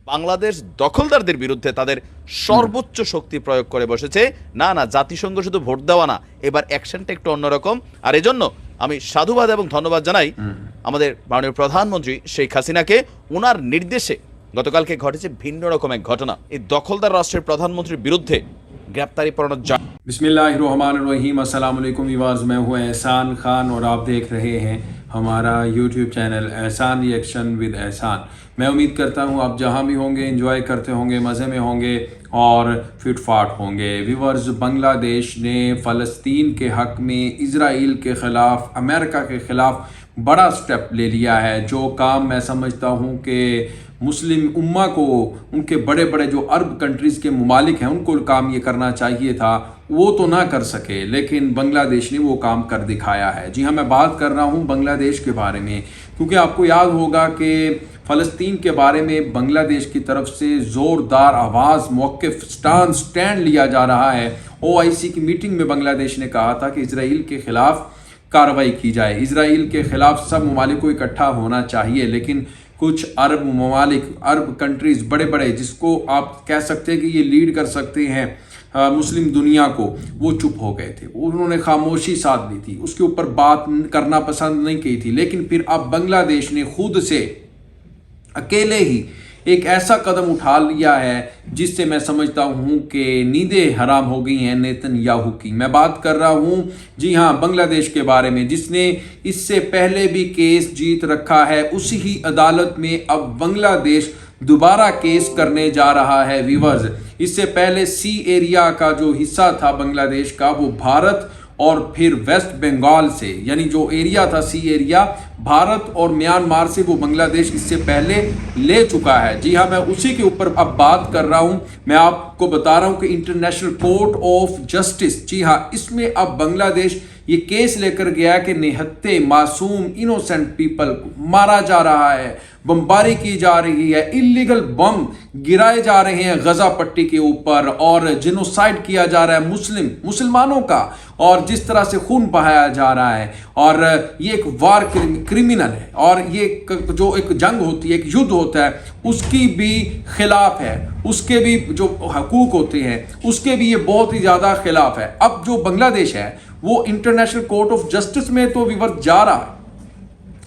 বাংলাদেশ দখলদারদের বিরুদ্ধে তাদের সর্বোচ্চ শক্তি প্রয়োগ করে বসেছে। না না, জাতিসংঘ শুধু ভোট দেওয়া না, এবার অ্যাকশনটা একটু অন্যরকম। আর এজন্য আমি সাধুবাদ এবং ধন্যবাদ জানাই আমাদের মাননীয় প্রধানমন্ত্রী শেখ হাসিনাকে। ওনার নির্দেশে গতকালকে ঘটেছে ভিন্ন রকম এক ঘটনা। এই দখলদার রাষ্ট্রের প্রধানমন্ত্রীর বিরুদ্ধে গ্রেপ্তারি পরোয়ানা জারি। बिस्मिल्लाहिर्रहमानिर्रहीम, अस्सलाम वालेकुम व्यूअर्स, मैं हूं एहसान खान और आप देख रहे हैं हमारा यूट्यूब चैनल एहसान रिएक्शन विद एहसान। मैं उम्मीद करता हूं आप जहां भी होंगे एंजॉय करते होंगे, मज़े में होंगे और फिट फाट होंगे। व्यूअर्स, बांग्लादेश ने फ़लस्तीन के हक़ में इजराइल के ख़िलाफ़, अमेरिका के ख़िलाफ़ बड़ा स्टेप ले लिया है। जो काम मैं समझता हूं कि मुस्लिम उम्मा को, उनके बड़े बड़े जो अरब कंट्रीज़ के ममालिक हैं, उनको काम ये करना चाहिए था, वो तो ना कर सके, लेकिन बांग्लादेश ने वो काम कर दिखाया है। जी हाँ, मैं बात कर रहा हूँ बांग्लादेश के बारे में, क्योंकि आपको याद होगा कि फ़लस्तीन के बारे में बांग्लादेश की तरफ से ज़ोरदार आवाज़, मौक़िफ़, स्टैंड लिया जा रहा है। OIC की मीटिंग में बांग्लादेश ने कहा था कि इजराइल के ख़िलाफ़ कार्रवाई की जाए, इजराइल के ख़िलाफ़ सब ममालिक को इकट्ठा होना चाहिए। लेकिन कुछ अरब ममालिक, अरब कंट्रीज़ बड़े बड़े, जिसको आप कह सकते हैं कि ये लीड कर सकते हैं मुस्लिम दुनिया को, वो चुप हो गए थे। उन्होंने खामोशी साध ली थी, उसके ऊपर बात करना पसंद नहीं की थी। लेकिन फिर अब बांग्लादेश ने खुद से अकेले ही एक ऐसा कदम उठा लिया है जिससे मैं समझता हूं कि नींदें हराम हो गई हैं नेतन्याहू की। मैं बात कर रहा हूं, जी हां, बांग्लादेश के बारे में, जिसने इससे पहले भी केस जीत रखा है। उसी ही अदालत में अब बांग्लादेश दोबारा केस करने जा रहा है। व्यूअर्स, इससे पहले सी एरिया का जो हिस्सा था बांग्लादेश का, वो भारत और फिर वेस्ट बंगाल से, यानी जो एरिया था सी एरिया, भारत और म्यांमार से वो बांग्लादेश इससे पहले ले चुका है। जी हाँ, मैं उसी के ऊपर अब बात कर रहा हूँ। मैं आपको बता रहा हूँ कि इंटरनेशनल कोर्ट ऑफ जस्टिस, जी हाँ, इसमें अब बांग्लादेश ये केस लेकर गया कि निहत्ते मासूम इनोसेंट पीपल को मारा जा रहा है, बमबारी की जा रही है, इलीगल बम गिराए जा रहे हैं गजा पट्टी के ऊपर, और जिनोसाइड किया जा रहा है मुसलमानों का, और जिस तरह से खून बहाया जा रहा है। और ये एक वार क्रिमिनल है, और ये जो एक जंग होती है, एक युद्ध होता है, उसकी भी खिलाफ है, उसके भी जो हकूक होते हैं उसके भी ये बहुत ही ज़्यादा खिलाफ है। अब जो बांग्लादेश है वो इंटरनेशनल कोर्ट ऑफ जस्टिस में तो विवर्त जा रहा है,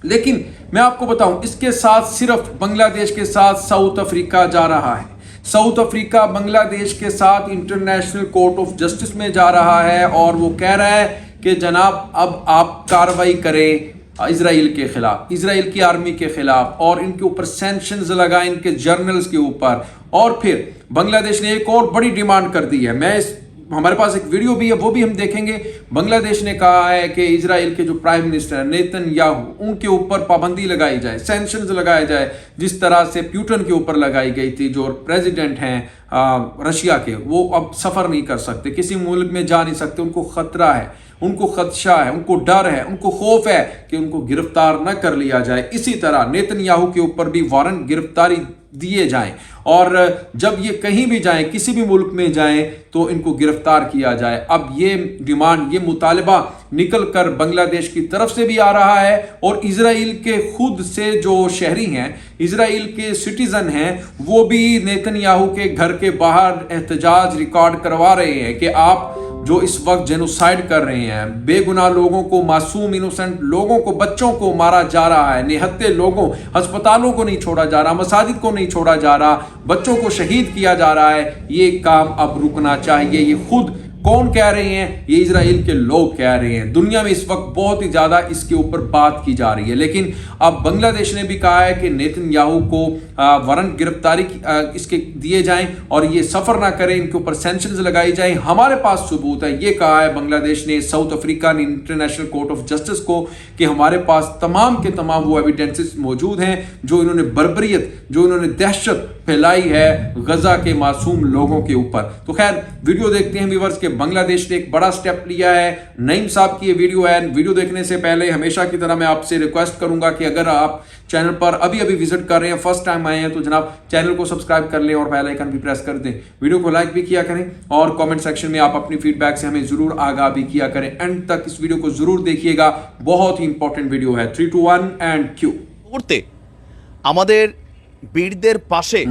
लेकिन मैं आपको बताऊं, इसके साथ सिर्फ बांग्लादेश के साथ साउथ अफ्रीका जा रहा है। साउथ अफ्रीका बांग्लादेश के साथ इंटरनेशनल कोर्ट ऑफ जस्टिस में जा रहा है, और वो कह रहा है कि जनाब अब आप कार्रवाई करें इजराइल के खिलाफ, इजराइल की आर्मी के खिलाफ, और इनके ऊपर सैंक्शंस लगाएं, इनके जर्नल्स के ऊपर। और फिर बांग्लादेश ने एक और बड़ी डिमांड कर दी है। हमारे पास एक वीडियो भी है, वो भी हम देखेंगे। बांग्लादेश ने कहा है कि इजराइल के जो प्राइम मिनिस्टर है नेतन्याहू, उनके ऊपर पाबंदी लगाई जाए, सैंक्शंस लगाए जाए, जिस तरह से प्यूटन के ऊपर लगाई गई थी। जो प्रेसिडेंट हैं रशिया के, वो अब सफ़र नहीं कर सकते, किसी मुल्क में जा नहीं सकते, उनको खतरा है, उनको खदशा है, उनको डर है, उनको खौफ है कि उनको गिरफ्तार न कर लिया जाए। इसी तरह नेतन्याहू के ऊपर भी वारंट गिरफ्तारी दिए जाएं, और जब ये कहीं भी जाएं, किसी भी मुल्क में जाएं, तो इनको गिरफ्तार किया जाए। अब ये डिमांड, ये मुतालबा निकल कर बांग्लादेश की तरफ से भी आ रहा है, और इजराइल के खुद से जो शहरी हैं, इजराइल के सिटीजन हैं, वो भी नेतन्याहू के घर के बाहर एहतजाज रिकॉर्ड करवा रहे हैं कि आप जो इस वक्त जेनोसाइड कर रहे हैं, बेगुनाह लोगों को, मासूम इनोसेंट लोगों को, बच्चों को मारा जा रहा है, निहत्ते लोगों, अस्पतालों को नहीं छोड़ा जा रहा, मसाजिद को नहीं छोड़ा जा रहा, बच्चों को शहीद किया जा रहा है। ये काम अब रुकना चाहिए। ये खुद कौन कह रहे हैं? ये इजराइल के लोग कह रहे हैं। दुनिया में इस वक्त बहुत ही ज़्यादा इसके ऊपर बात की जा रही है, लेकिन अब बांग्लादेश ने भी कहा है कि नेतन्याहू को वारंट गिरफ्तारी इसके दिए जाएं, और ये सफ़र ना करें, इनके ऊपर सैंक्शंस लगाई जाएं। हमारे पास सबूत है, ये कहा है बांग्लादेश ने, साउथ अफ्रीका ने इंटरनेशनल कोर्ट ऑफ जस्टिस को, कि हमारे पास तमाम के तमाम वो एविडेंसेस मौजूद हैं जो इन्होंने बर्बरियत, जो इन्होंने दहशत फैलाई है गजा के मासूम लोगों के ऊपर। तो खैर, वीडियो देखते हैं व्यूअर्स के बांग्लादेश ने एक बड़ा स्टेप लिया है। नईम साहब की ये वीडियो है। वीडियो देखने से पहले हमेशा की तरह मैं आपसे रिक्वेस्ट करूंगा कि अगर आप चैनल पर अभी विजिट कर रहे हैं, फर्स्ट टाइम आए हैं, तो जनाब चैनल को सब्सक्राइब कर लें और बेल आइकन भी प्रेस कर दें। वीडियो को लाइक भी किया करें, और कमेंट सेक्शन में आप अपनी फीडबैक से हमें जरूर आगाह भी किया करें। एंड तक इस वीडियो को जरूर देखिएगा, बहुत ही इंपॉर्टेंट वीडियो है। 3, 2, 1 एंड क्यू। আমাদের বীরদের পাশে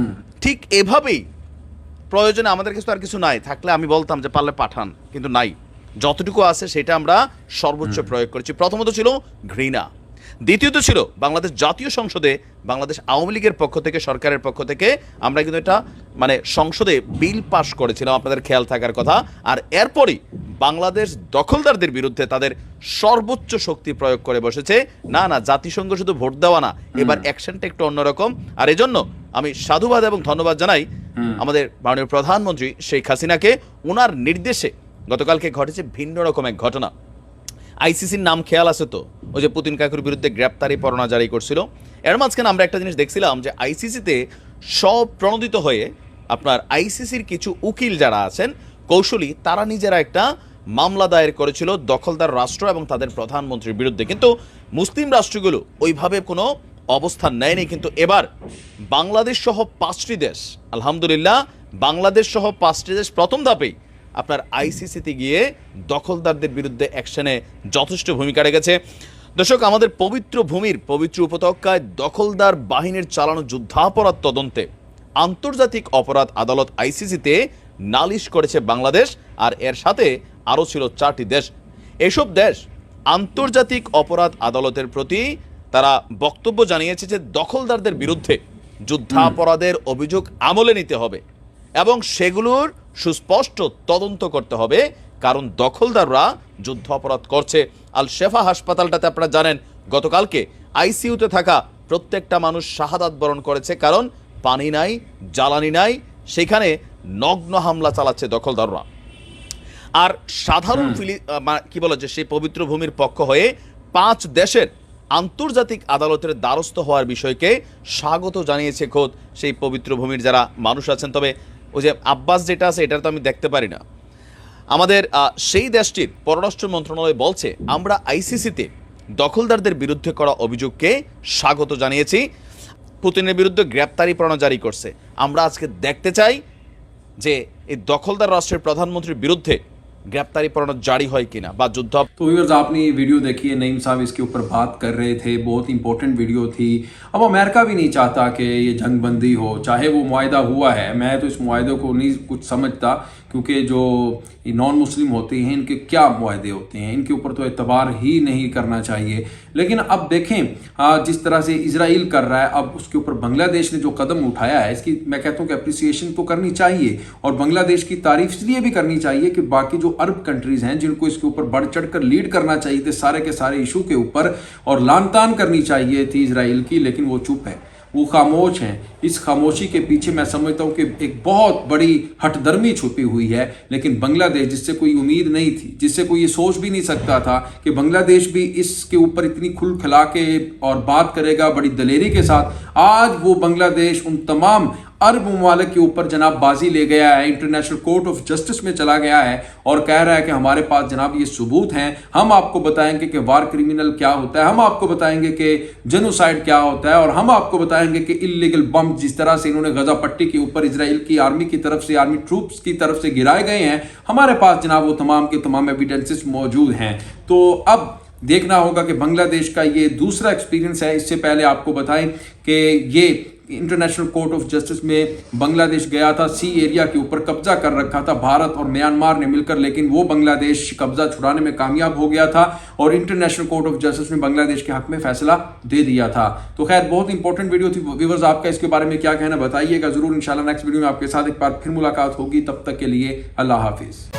ঠিক এভাবেই প্রয়োজনে আমাদের কাছে তো আর কিছু নাই, থাকলে আমি বলতাম যে পারলে পাঠান, কিন্তু নাই। যতটুকু আছে সেটা আমরা সর্বোচ্চ প্রয়োগ করেছি। প্রথমত ছিল ঘৃণা, দ্বিতীয়ত ছিল বাংলাদেশ জাতীয় সংসদে বাংলাদেশ আওয়ামী লীগের পক্ষ থেকে, সরকারের পক্ষ থেকে আমরা কিন্তু এটা মানে সংসদে বিল পাস করেছিলাম, আপনাদের খেয়াল থাকার কথা। আর এরপরই বাংলাদেশ দখলদারদের বিরুদ্ধে তাদের সর্বোচ্চ শক্তি প্রয়োগ করে বসেছে। না না, জাতিসংঘ শুধু ভোট দেওয়া না, এবার অ্যাকশনটা একটু অন্যরকম। আর এজন্য আমি সাধুবাদ এবং ধন্যবাদ জানাই আমাদের মাননীয় প্রধানমন্ত্রী শেখ হাসিনাকে। ওনার নির্দেশে গতকালকে ঘটেছে ভিন্ন রকম এক ঘটনা। আইসিসির নাম খেয়াল আছে তো, ওই যে পুতিন কাকুর বিরুদ্ধে গ্রেপ্তারি পরোয়ানা জারি করছিল। এর মাঝখানে আমরা একটা জিনিস দেখছিলাম যে আইসিসিতে সব প্রণোদিত হয়ে আপনার আইসিসির কিছু উকিল যারা আছেন, কৌশলী, তারা নিজেরা একটা মামলা দায়ের করেছিল দখলদার রাষ্ট্র এবং তাদের প্রধানমন্ত্রীর বিরুদ্ধে। কিন্তু মুসলিম রাষ্ট্রগুলো ওইভাবে কোনো অবস্থান নেয়নি। কিন্তু এবার বাংলাদেশ সহ 5টি দেশ, আলহামদুলিল্লাহ, বাংলাদেশ সহ 5টি দেশ প্রথম ধাপেই আপনার আইসিসিতে গিয়ে দখলদারদের বিরুদ্ধে অ্যাকশনে যথেষ্ট ভূমিকা রেখেছে। দর্শক, আমাদের পবিত্র ভূমির পবিত্র উপত্যকায় দখলদার বাহিনীর চালানো যুদ্ধাপরাধ তদন্তে আন্তর্জাতিক অপরাধ আদালত আইসিসিতে নালিশ করেছে বাংলাদেশ, আর এর সাথে আরও ছিল 4টি দেশ। এসব দেশ আন্তর্জাতিক অপরাধ আদালতের প্রতি তারা বক্তব্য জানিয়েছে যে দখলদারদের বিরুদ্ধে যুদ্ধাপরাধের অভিযোগ আমলে নিতে হবে এবং সেগুলোর সুস্পষ্ট তদন্ত করতে হবে, কারণ দখলদাররা যুদ্ধ অপরাধ করছে। আল শেফা হাসপাতালটাতে আপনারা জানেন গতকালকে আইসিইউতে থাকা প্রত্যেকটা মানুষ শাহাদাত বরণ করেছে, কারণ পানি নাই, জ্বালানি নাই, সেখানে নগ্ন হামলা চালাচ্ছে দখলদাররা। আর সাধারণ কি বলে যে সেই পবিত্র ভূমির পক্ষ হয়ে 5 দেশের আন্তর্জাতিক আদালতের দ্বারস্থ হওয়ার বিষয়কে স্বাগত জানিয়েছে খোদ সেই পবিত্র ভূমির যারা মানুষ আছেন। তবে ওই যে আব্বাস যেটা আছে, এটা তো আমি দেখতে পারি না। আমাদের সেই দেশটির পররাষ্ট্র মন্ত্রণালয় বলছে, আমরা আইসিসিতে দখলদারদের বিরুদ্ধে করা অভিযোগকে স্বাগত জানিয়েছি। পুতিনের বিরুদ্ধে গ্রেপ্তারি পরোয়ানা জারি করছে। আমরা আজকে দেখতে চাই যে এই দখলদার রাষ্ট্রের প্রধানমন্ত্রীর বিরুদ্ধে গ্রেপ্তারি পরোয়ানা জারি হয় किना বা যুদ্ধ। तो व्यूअर्स, आपने ये वीडियो देखी है, नईम साहब इसके ऊपर बात कर रहे थे, बहुत इंपॉर्टेंट वीडियो थी। अब अमेरिका भी नहीं चाहता कि ये जंगबंदी हो, चाहे वो मुआहदा हुआ है। मैं तो इस मुआहदे को नहीं कुछ समझता, क्योंकि जो नॉन मुस्लिम होते हैं इनके क्या मुआहदे होते हैं, इनके ऊपर तो एतबार ही नहीं करना चाहिए। लेकिन अब देखें जिस तरह से इजराइल कर रहा है, अब उसके ऊपर बांग्लादेश ने जो कदम उठाया है, इसकी मैं कहता हूँ कि अप्रिसिएशन तो करनी चाहिए, और बांग्लादेश की तारीफ इसलिए भी करनी चाहिए कि बाकी जो अरब कंट्रीज हैं जिनको इसके ऊपर बढ़ चढ़ कर लीड करना चाहिए थे सारे के सारे इशू के ऊपर, और लानतान करनी चाहिए थी इजराइल की, लेकिन वो चुप है, वो खामोश हैं। इस खामोशी के पीछे मैं समझता हूँ कि एक बहुत बड़ी हठधर्मी छुपी हुई है। लेकिन बांग्लादेश, जिससे कोई उम्मीद नहीं थी, जिससे कोई ये सोच भी नहीं सकता था कि बांग्लादेश भी इसके ऊपर इतनी खुल खिला के और बात करेगा बड़ी दलेरी के साथ, आज वो बांग्लादेश उन तमाम अरब ममालिक के ऊपर जनाब बाजी ले गया है, इंटरनेशनल कोर्ट ऑफ जस्टिस में चला गया है और कह रहा है कि हमारे पास जनाब ये सबूत हैं, हम आपको बताएंगे कि वार क्रिमिनल क्या होता है, हम आपको बताएंगे कि जेनोसाइड क्या होता है, और हम आपको बताएंगे कि इलीगल बम जिस तरह से इन्होंने गजा पट्टी के ऊपर इजराइल की आर्मी की तरफ से, आर्मी ट्रूप्स की तरफ से गिराए गए हैं, हमारे पास जनाब वो तमाम के तमाम एविडेंसेस मौजूद हैं। तो अब देखना होगा कि बांग्लादेश का ये दूसरा एक्सपीरियंस है। इससे पहले आपको बताएं कि ये इंटरनेशनल कोर्ट ऑफ जस्टिस में बांग्लादेश गया था, सी एरिया के ऊपर कब्जा कर रखा था भारत और म्यांमार ने मिलकर, लेकिन वो बांग्लादेश कब्जा छुड़ाने में कामयाब हो गया था और इंटरनेशनल कोर्ट ऑफ जस्टिस ने बांग्लादेश के हक में फैसला दे दिया था। तो खैर, बहुत इंपॉर्टेंट वीडियो थी। व्यूअर्स, आपका इसके बारे में क्या कहना बताइएगा जरूर। इंशाल्लाह नेक्स्ट वीडियो में आपके साथ एक बार फिर मुलाकात होगी। तब तक के लिए अल्लाह हाफिज।